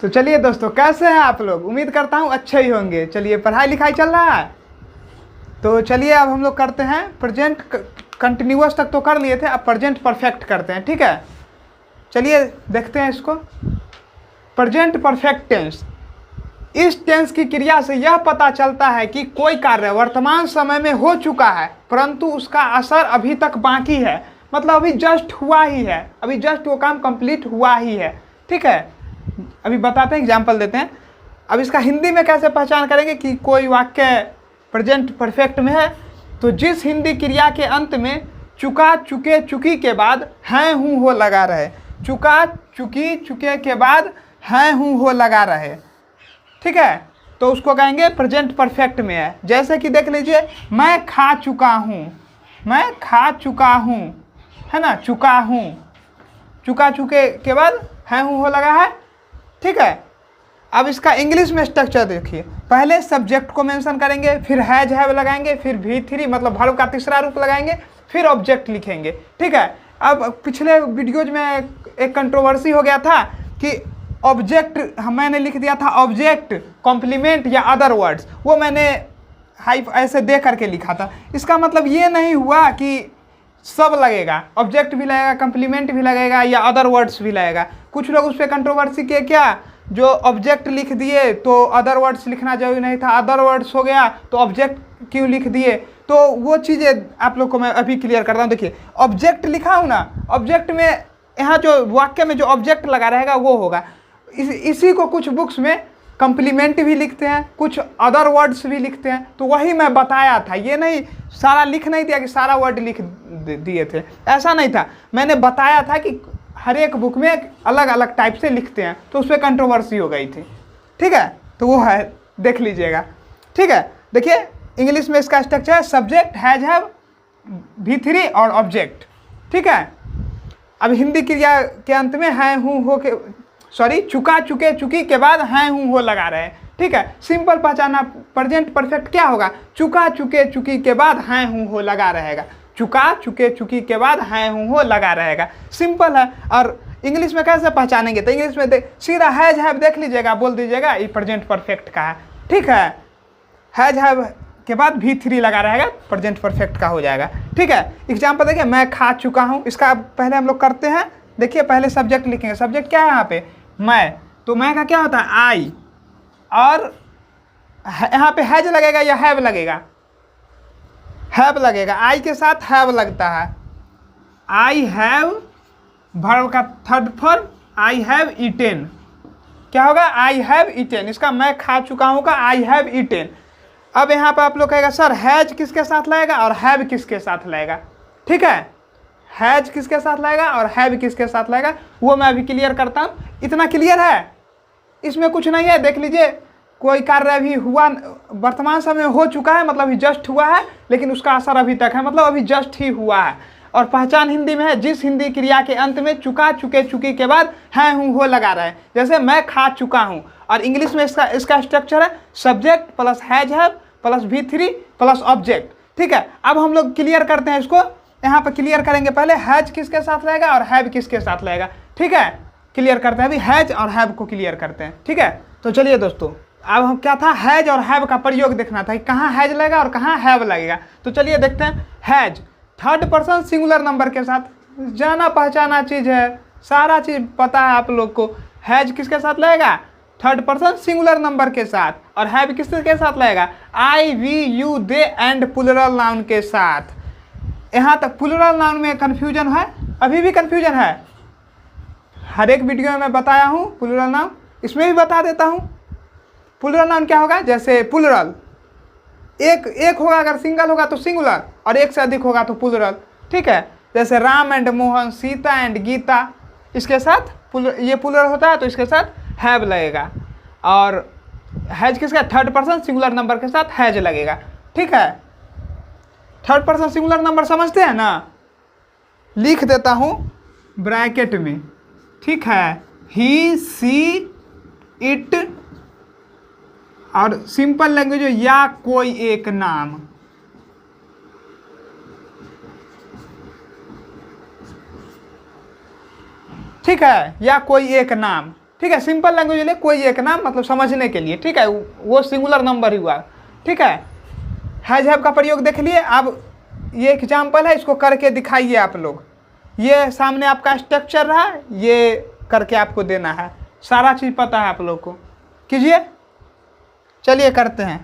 तो चलिए दोस्तों, कैसे हैं आप लोग? उम्मीद करता हूँ अच्छे ही होंगे। चलिए, पढ़ाई लिखाई चल रहा है। तो चलिए अब हम लोग करते हैं प्रेजेंट कंटिन्यूअस तक तो कर लिए थे, अब प्रेजेंट परफेक्ट करते हैं। ठीक है, चलिए देखते हैं इसको। प्रेजेंट परफेक्ट टेंस, इस टेंस की क्रिया से यह पता चलता है कि कोई कार्य वर्तमान समय में हो चुका है परंतु उसका असर अभी तक बाकी है। मतलब अभी जस्ट हुआ ही है, अभी जस्ट वो काम कंप्लीट हुआ ही है। ठीक है, अभी बताते हैं, एग्जाम्पल देते हैं। अब इसका हिंदी में कैसे पहचान करेंगे कि कोई वाक्य प्रेजेंट परफेक्ट में है? तो जिस हिंदी क्रिया के अंत में चुका, चुके, चुकी के बाद हैं, हूँ, हो लगा रहे। चुका, चुकी, चुके के बाद हैं, हूँ, हो लगा रहे। ठीक है, तो उसको कहेंगे प्रेजेंट परफेक्ट में है। जैसे कि देख लीजिए, मैं खा चुका हूँ, मैं खा चुका हूँ, है ना, चुका हूँ। चुका, चुके के बाद हैं, हूँ, हो लगा है। ठीक है, अब इसका इंग्लिश में स्ट्रक्चर देखिए। पहले सब्जेक्ट को मेंशन करेंगे, फिर हैज हैव लगाएंगे, फिर V3 मतलब वर्ब का तीसरा रूप लगाएंगे, फिर ऑब्जेक्ट लिखेंगे। ठीक है, अब पिछले वीडियोज में एक कंट्रोवर्सी हो गया था कि ऑब्जेक्ट मैंने लिख दिया था ऑब्जेक्ट, कॉम्प्लीमेंट या अदर वर्ड्स, वो मैंने हाइप ऐसे दे करके लिखा था। इसका मतलब ये नहीं हुआ कि सब लगेगा, ऑब्जेक्ट भी लगेगा, कम्प्लीमेंट भी लगेगा या अदर वर्ड्स भी लगेगा। कुछ लोग उस पर कंट्रोवर्सी किए, क्या जो ऑब्जेक्ट लिख दिए तो अदर वर्ड्स लिखना जरूरी नहीं था, अदर वर्ड्स हो गया तो ऑब्जेक्ट क्यों लिख दिए? तो वो चीज़ें आप लोग को मैं अभी क्लियर करता हूँ। देखिए, ऑब्जेक्ट लिखा हूँ ना, ऑब्जेक्ट में यहाँ जो वाक्य में जो ऑब्जेक्ट लगा रहेगा वो होगा। इसी को कुछ बुक्स में कम्प्लीमेंट भी लिखते हैं, कुछ अदर वर्ड्स भी लिखते हैं। तो वही मैं बताया था, ये नहीं सारा लिख नहीं दिया कि सारा वर्ड लिख दिए थे, ऐसा नहीं था। मैंने बताया था कि हर एक बुक में अलग अलग टाइप से लिखते हैं, तो उस पर कंट्रोवर्सी हो गई थी। ठीक है, तो वो है, देख लीजिएगा। ठीक है, देखिए इंग्लिश में इसका स्ट्रक्चर है सब्जेक्ट, हैज हैव, V3 और ऑब्जेक्ट। ठीक है, अब हिंदी क्रिया के अंत में हैं, हूँ, हो के चुका, चुके, चुकी के बाद हैं, हूँ, हो लगा रहे हैं। ठीक है, सिंपल पहचाना प्रेजेंट परफेक्ट क्या होगा? चुका, चुके, चुकी के बाद हैं, हूँ, हो लगा रहेगा। चुका, चुके, चुकी के बाद हैं, हूँ, हो लगा रहेगा। सिंपल है। और इंग्लिश में कैसे पहचानेंगे? तो इंग्लिश में सीधा हैज हैव देख लीजिएगा, बोल दीजिएगा ये प्रेजेंट परफेक्ट का है। ठीक है, हैज हैव के बाद V3 लगा रहेगा, प्रेजेंट परफेक्ट का हो जाएगा। ठीक है, एग्जाम्पल देखिए, मैं खा चुका हूँ। इसका पहले हम लोग करते हैं। देखिए, पहले सब्जेक्ट लिखेंगे। सब्जेक्ट क्या है यहाँ पे? मैं। तो मैं का क्या होता है? आई। और यहाँ पे हैज लगेगा या हैव लगेगा? हैव लगेगा, आई के साथ हैव लगता है। आई हैव वर्ब का third form, I have eaten. क्या होगा? I have eaten. इसका मैं खा चुका हूँ का आई हैव ईटेन। अब यहाँ पे आप लोग कहेगा सर हैज किसके साथ लगेगा और हैव किसके साथ लगेगा? ठीक है, हैज किसके साथ लगेगा और हैव किसके साथ लगेगा, वो मैं अभी क्लियर करता हूँ। इतना क्लियर है, इसमें कुछ नहीं है। देख लीजिए, कोई कार्य अभी हुआ, वर्तमान समय में हो चुका है, मतलब अभी जस्ट हुआ है, लेकिन उसका असर अभी तक है, मतलब अभी जस्ट ही हुआ है। और पहचान हिंदी में है, जिस हिंदी क्रिया के अंत में चुका, चुके, चुकी के बाद हैं, हूँ, हो लगा रहे हैं। जैसे मैं खा चुका हूँ। और इंग्लिश में इसका स्ट्रक्चर है subject plus has have plus V3 plus object. ठीक है, अब हम लोग क्लियर करते हैं इसको। यहाँ पर क्लियर करेंगे, पहले हैज किसके साथ लगेगा और हैव किसके साथ लगेगा। ठीक है, क्लियर करते हैं। अभी हैज और हैव को क्लियर करते हैं। ठीक है, तो चलिए दोस्तों, अब हम क्या था, हैज और हैव का प्रयोग देखना था कि कहाँ हैज लगेगा और कहाँ हैव लगेगा। तो चलिए देखते हैं। Has third person singular number के साथ, जाना पहचाना चीज़ है, सारा चीज़ पता है आप लोग को। हैज किसके साथ लगेगा? थर्ड पर्सन सिंगुलर नंबर के साथ। और हैव किसके साथ लगेगा? I, we, you, they and plural noun के साथ। यहाँ तक प्लूरल नाउन में कन्फ्यूजन है, अभी भी कन्फ्यूजन है। हर एक वीडियो में मैं बताया हूँ प्लूरल नाउन, इसमें भी बता देता हूँ। प्लूरल नाउन क्या होगा? जैसे प्लूरल एक होगा, अगर सिंगल होगा तो सिंगुलर, और एक से अधिक होगा तो प्लूरल। ठीक है, जैसे राम एंड मोहन, सीता एंड गीता, इसके साथ ये प्लूरल होता है तो इसके साथ हैव लगेगा। और हैज किसका? थर्ड पर्सन सिंगुलर नंबर के साथ हैज लगेगा। ठीक है, थर्ड पर्सन सिंगुलर नंबर समझते हैं ना? लिख देता हूँ ब्रैकेट में। ठीक है, ही, सी, इट, और सिंपल लैंग्वेज या कोई एक नाम। ठीक है, या कोई एक नाम। ठीक है, सिंपल लैंग्वेज में कोई एक नाम, मतलब समझने के लिए, ठीक है, वो सिंगुलर नंबर ही हुआ, ठीक है। हैज हैव का प्रयोग देख लिए। अब ये एग्जाम्पल है, इसको करके दिखाइए आप लोग। ये सामने आपका स्ट्रक्चर रहा, ये करके आपको देना है, सारा चीज़ पता है आप लोग को, कीजिए। चलिए करते हैं।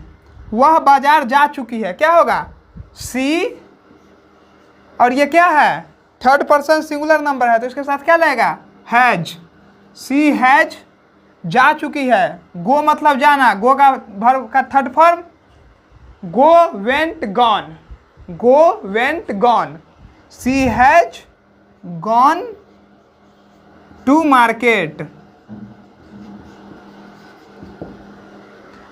वह बाजार जा चुकी है, क्या होगा, सी, और ये क्या है, थर्ड पर्सन सिंगुलर नंबर है, तो इसके साथ क्या लगेगा, हैज। सी हैज जा चुकी है। गो मतलब जाना, गो का वर्ब का third form go, went, gone. Go, went, gone. She has gone to market.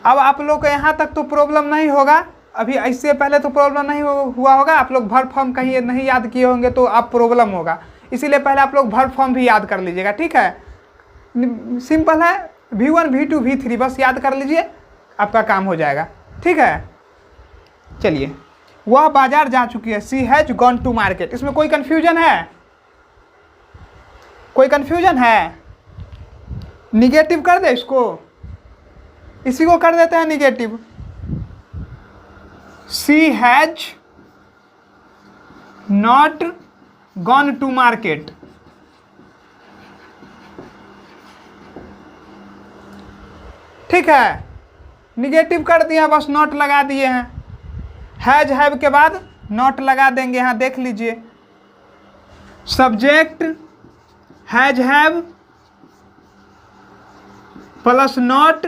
अब आप लोग को यहाँ तक तो प्रॉब्लम नहीं होगा, अभी इससे पहले तो प्रॉब्लम नहीं हुआ होगा। आप लोग वर्ब फॉर्म कहीं नहीं याद किए होंगे तो आप प्रॉब्लम होगा, इसीलिए पहले आप लोग वर्ब फॉर्म भी याद कर लीजिएगा, ठीक है। सिंपल है, V1 V2 V3 बस याद कर लीजिए, आपका काम हो जाएगा, ठीक है। चलिए, वह बाजार जा चुकी है, सी हैज गॉन टू मार्केट। इसमें कोई कंफ्यूजन है, कोई कंफ्यूजन है, निगेटिव कर दे इसको, इसी को कर देते हैं negative. She has not gone to market. ठीक है, निगेटिव कर दिया, बस नॉट लगा दिए हैं। हैज हैव के बाद नॉट लगा देंगे, यहाँ देख लीजिए। Subject has have plus not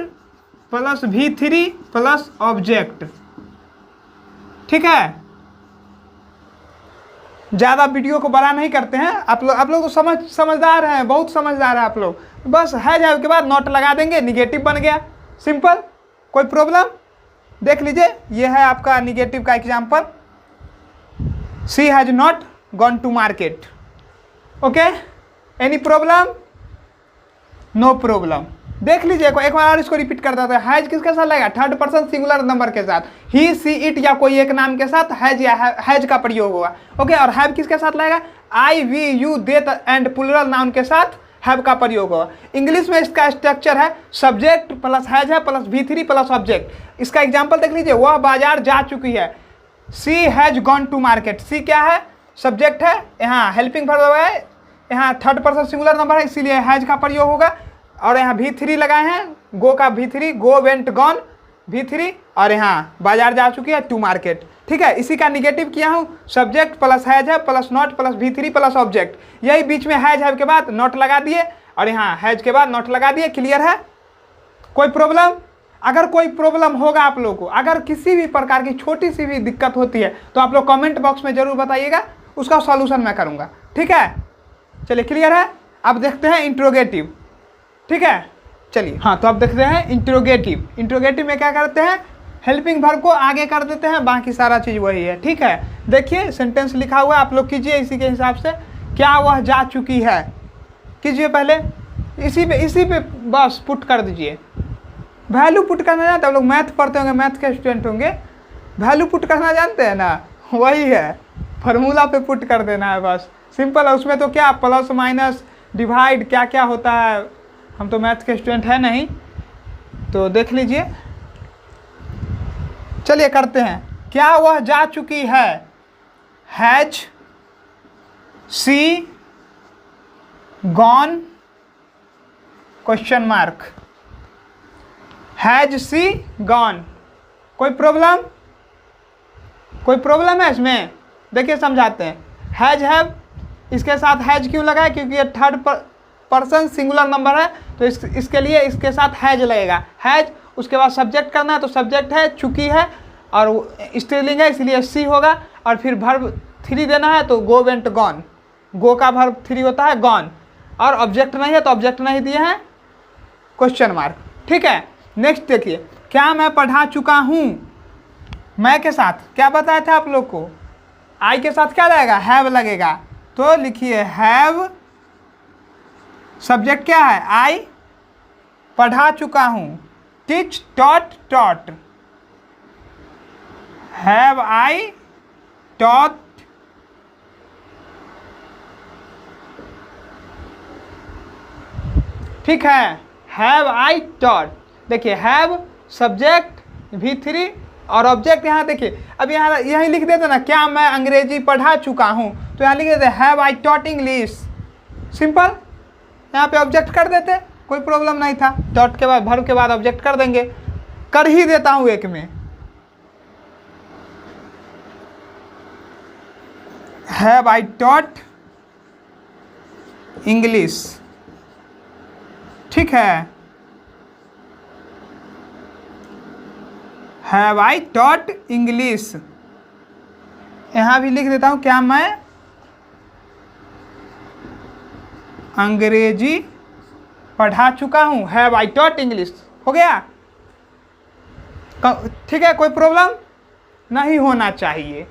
plus V3 plus object, ठीक है। ज़्यादा वीडियो को बड़ा नहीं करते हैं, आप लोग तो समझदार हैं, बहुत समझदार हैं आप लोग। बस हैज हैव के बाद नॉट लगा देंगे, निगेटिव बन गया, सिंपल, कोई प्रॉब्लम। देख लीजिए, ये है आपका निगेटिव का example, she has not gone to market. Okay, any problem, no problem. देख लीजिए एक बार और इसको रिपीट कर देते हैं। हैज किसके साथ लगेगा, थर्ड पर्सन सिंगुलर नंबर के साथ, ही, सी, इट या कोई एक नाम के साथ हैज या हैज का प्रयोग होगा। ओके, और हैव किसके साथ लगेगा, I, we, you, they and plural noun के साथ हैव का प्रयोग होगा। इंग्लिश में इसका स्ट्रक्चर है सब्जेक्ट प्लस हैज है प्लस V3 प्लस ऑब्जेक्ट। इसका एग्जाम्पल देख लीजिए, वह बाजार जा चुकी है, सी हैज गॉन टू मार्केट। सी क्या है, सब्जेक्ट है, यहाँ हेल्पिंग वर्ब है, यहाँ थर्ड पर्सन सिंगुलर नंबर है, इसीलिए हैज का प्रयोग होगा। और यहाँ V3 लगाए हैं, गो का V3, गो, वेंट, गॉन V3, और यहाँ बाजार जा चुकी है टू मार्केट, ठीक है। इसी का निगेटिव किया हूँ, सब्जेक्ट प्लस हैज है plus not plus V3 plus object. यही बीच में हैज हैव के बाद नॉट लगा दिए, और यहाँ हैज के बाद नॉट लगा दिए। क्लियर है, कोई प्रॉब्लम? अगर कोई प्रॉब्लम होगा आप लोगों को, अगर किसी भी प्रकार की छोटी सी भी दिक्कत होती है तो आप लोग कमेंट बॉक्स में जरूर बताइएगा, उसका सॉल्यूशन मैं करूँगा, ठीक है। चलिए, क्लियर है। अब देखते हैं इंट्रोगेटिव, ठीक है। चलिए, हाँ, तो अब देखते हैं इंट्रोगेटिव। इंट्रोगेटिव में क्या करते हैं, हेल्पिंग वर्ब को आगे कर देते हैं, बाकी सारा चीज़ वही है, ठीक है। देखिए सेंटेंस लिखा हुआ है, आप लोग कीजिए इसी के हिसाब से। क्या वह जा चुकी है, कीजिए पहले, इसी पे बस पुट कर दीजिए। वैल्यू पुट करना जानते हैं आप लोग, मैथ पढ़ते होंगे, मैथ के स्टूडेंट होंगे, वैल्यू पुट करना जानते हैं ना, वही है, फार्मूला पे पुट कर देना है, बस सिंपल है। उसमें तो क्या प्लस माइनस डिवाइड क्या क्या होता है, हम तो मैथ के स्टूडेंट है नहीं, तो देख लीजिए। चलिए करते हैं। क्या वह जा चुकी है, has she gone, question mark, has she gone. कोई प्रॉब्लम, कोई प्रॉब्लम है इसमें? देखिए समझाते हैं। हैज हैव, इसके साथ हैज क्यों लगा है, क्योंकि ये थर्ड पर्सन सिंगुलर नंबर है, तो इसके लिए इसके साथ हैज लगेगा। हैज, उसके बाद सब्जेक्ट करना है, तो सब्जेक्ट है, चुकी है, और स्त्रीलिंग है, इसलिए सी होगा। और फिर वर्ब 3 देना है, तो गो, वेंट, गॉन। गो का वर्ब 3 होता है, गॉन। और ऑब्जेक्ट नहीं है, तो ऑब्जेक्ट नहीं दिए हैं, क्वेश्चन मार्क, ठीक है। नेक्स्ट देखिए, क्या मैं पढ़ा चुका हूँ, मैं के साथ क्या बताया था आप लोग को, आई के साथ क्या लगेगा, हैव लगेगा, तो लिखिए हैव, सब्जेक्ट क्या है, आई, पढ़ा चुका हूँ, teach, taught, taught, have I taught, ठीक है। हैव आई टॉट, देखिए हैव सब्जेक्ट V3 और ऑब्जेक्ट यहाँ देखिए, अब यहाँ यही लिख देते ना, क्या मैं अंग्रेजी पढ़ा चुका हूँ, तो यहाँ लिख देते have I taught English, simple. यहाँ पे ऑब्जेक्ट कर देते, कोई प्रॉब्लम नहीं था, डॉट के बाद वर्ब के बाद ऑब्जेक्ट कर देंगे। कर ही देता हूँ एक में, हैव आई टॉट इंग्लिश, ठीक है, हैव आई टॉट इंग्लिश। यहाँ भी लिख देता हूँ, क्या मैं अंग्रेजी पढ़ा चुका हूँ, हैव आई टॉट इंग्लिश, हो गया, ठीक है, कोई प्रॉब्लम नहीं होना चाहिए,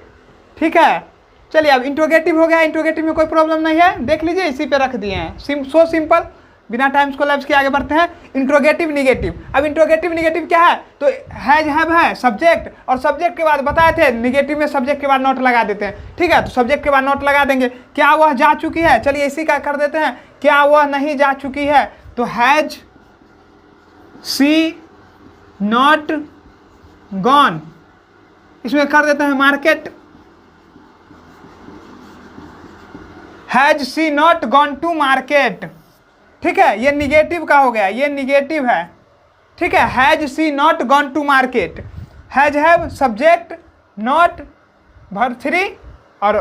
ठीक है। चलिए अब इंट्रोगेटिव हो गया, इंट्रोगेटिव में कोई प्रॉब्लम नहीं है, देख लीजिए इसी पे रख दिए हैं, सो सिंपल। बिना टाइम्स को लैब्स के आगे बढ़ते हैं। इंट्रोगेटिव निगेटिव, अब इंट्रोगेटिव निगेटिव क्या है, तो हैज हैव है सब्जेक्ट, और सब्जेक्ट के बाद बताए थे निगेटिव में सब्जेक्ट के बाद नॉट लगा देते हैं, ठीक है, तो सब्जेक्ट के बाद नॉट लगा देंगे। क्या वह जा चुकी है, चलिए इसी का कर देते हैं, क्या वह नहीं जा चुकी है, तो हैज सी नॉट गॉन, इसमें कर देते हैं market, has she not gone to market, ठीक है, ये निगेटिव का हो गया, ये निगेटिव है, ठीक है, has she not gone to market, has have subject, not verb 3 और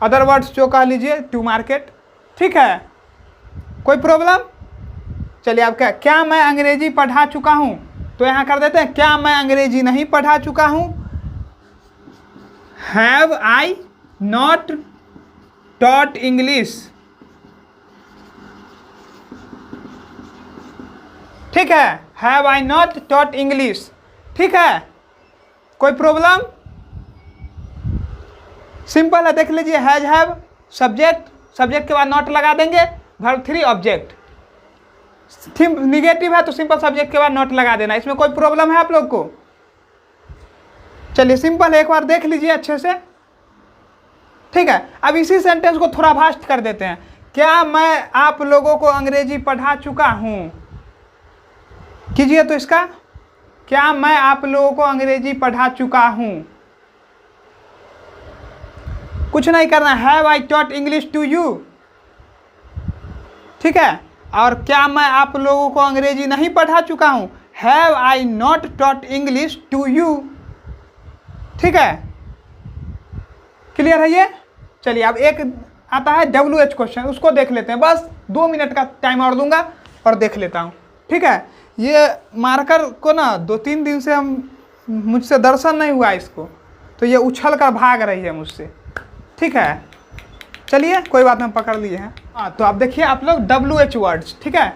अदर वर्ड्स जो कह लीजिए टू मार्केट, ठीक है, कोई प्रॉब्लम। चलिए अब क्या मैं अंग्रेजी पढ़ा चुका हूँ, तो यहाँ कर देते हैं, क्या मैं अंग्रेजी नहीं पढ़ा चुका हूँ, have I not taught English, ठीक है, have I not taught English, ठीक है, कोई प्रॉब्लम, सिंपल है, देख लीजिए, हैज हैव सब्जेक्ट, सब्जेक्ट के बाद नॉट लगा देंगे, वर्ब 3 ऑब्जेक्ट, निगेटिव है तो सिंपल सब्जेक्ट के बाद नॉट लगा देना, इसमें कोई प्रॉब्लम है आप लोग को। चलिए सिंपल है, एक बार देख लीजिए अच्छे से, ठीक है। अब इसी सेंटेंस को थोड़ा फास्ट कर देते हैं, क्या मैं आप लोगों को अंग्रेजी पढ़ा चुका हूं, कीजिए तो इसका, क्या मैं आप लोगों को अंग्रेजी पढ़ा चुका हूं, कुछ नहीं करना, have I taught English to you, ठीक है, और क्या मैं आप लोगों को अंग्रेजी नहीं पढ़ा चुका हूं, have I not taught English to you, ठीक है, क्लियर है ये। चलिए अब एक आता है WH क्वेश्चन, उसको देख लेते हैं, बस 2 मिनट का टाइम और दूंगा और देख लेता हूँ, ठीक है। ये मार्कर को ना 2-3 दिन से मुझसे दर्शन नहीं हुआ इसको, तो ये उछल कर भाग रही है मुझसे, ठीक है। चलिए कोई बात नहीं, पकड़ लिए हैं। हाँ, तो आप देखिए आप लोग WH वर्ड्स, ठीक है,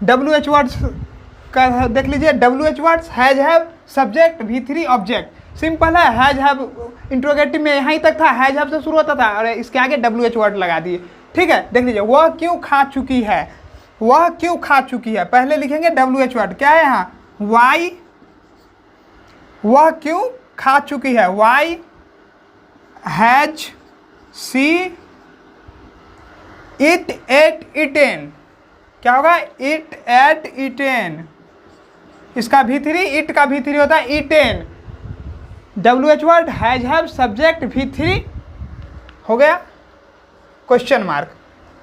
WH वर्ड्स का देख लीजिए, WH words has have subject V3 object, simple है, हैज हैव इंट्रोगेटिव में यहाँ तक था, हैज हैव से शुरू होता था और इसके आगे WH वर्ड लगा दिए, ठीक है। देख लीजिए, वह क्यों खा चुकी है, वह क्यों खा चुकी है, पहले लिखेंगे WH वर्ड, क्या है यहाँ, वाई, वह क्यों खा चुकी है, why has she eat ate eaten, क्या होगा, इट एट इटेन, इसका V3, इट का V3 होता है eaten, WH word has have subject V3 हो गया, क्वेश्चन मार्क,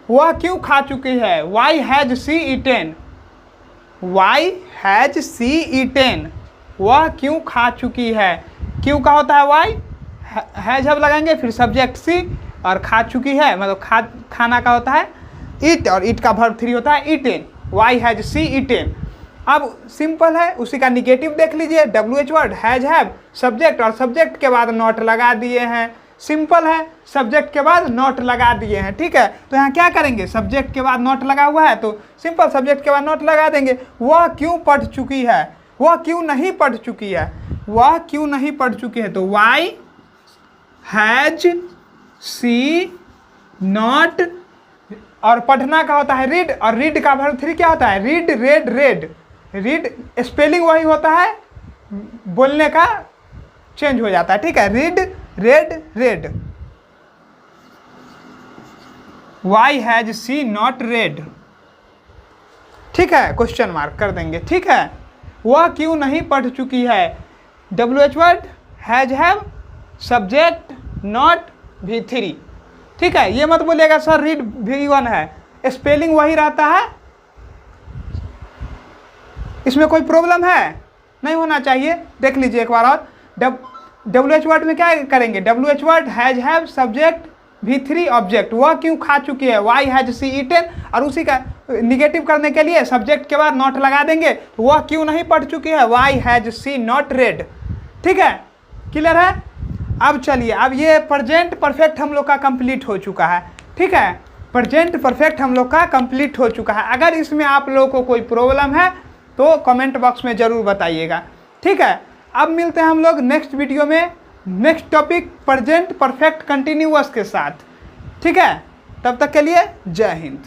वह क्यों खा चुकी है, why has she eaten, why has she eaten, वह क्यों खा चुकी है, क्यों का होता है वाई, हैज हैव लगाएंगे, फिर सब्जेक्ट सी, और खा चुकी है मतलब खाना का होता है इट, और इट का वर्ब 3 होता है eaten, why has she eaten. अब सिंपल है, उसी का निगेटिव देख लीजिए, WH word has have subject, और सब्जेक्ट के बाद नॉट लगा दिए हैं, सिंपल है, सब्जेक्ट के बाद नॉट लगा दिए हैं, ठीक है। तो यहाँ क्या करेंगे, सब्जेक्ट के बाद नॉट लगा हुआ है तो सिंपल सब्जेक्ट के बाद नॉट लगा देंगे, वह क्यों पढ़ चुकी है, वह क्यों नहीं पढ़ चुकी है, वह क्यों नहीं पढ़ चुकी है, तो वाई हैज सी नॉट, और पढ़ना का होता है रीड, और रीड का वर्ब 3 क्या होता है, read read red, read spelling वही होता है, बोलने का चेंज हो जाता है, ठीक है, read read read, why has she not read, ठीक है, क्वेश्चन मार्क कर देंगे। ठीक है, वह क्यों नहीं पढ़ चुकी है, WH word has have subject not V3। ठीक है, ये मत बोलिएगा सर रीड V1 है, स्पेलिंग वही रहता है, इसमें कोई प्रॉब्लम है, नहीं होना चाहिए। देख लीजिए एक बार और, WH वर्ड में क्या करेंगे, WH word has have subject V3 object, वह क्यों खा चुकी है, वाई हैज सी ईटन, और उसी का निगेटिव करने के लिए सब्जेक्ट के बाद नॉट लगा देंगे, तो वह क्यों नहीं पढ़ चुकी है, why has she not read. ठीक है, क्लियर है। अब चलिए, अब ये प्रेजेंट परफेक्ट हम लोग का कंप्लीट हो चुका है। ठीक है, प्रेजेंट परफेक्ट हम लोग का कंप्लीट हो चुका है। अगर इसमें आप लोगों को कोई प्रॉब्लम है तो कमेंट बॉक्स में ज़रूर बताइएगा। ठीक है, अब मिलते हैं हम लोग नेक्स्ट वीडियो में, next topic present perfect continuous के साथ। ठीक है, तब तक के लिए जय हिंद।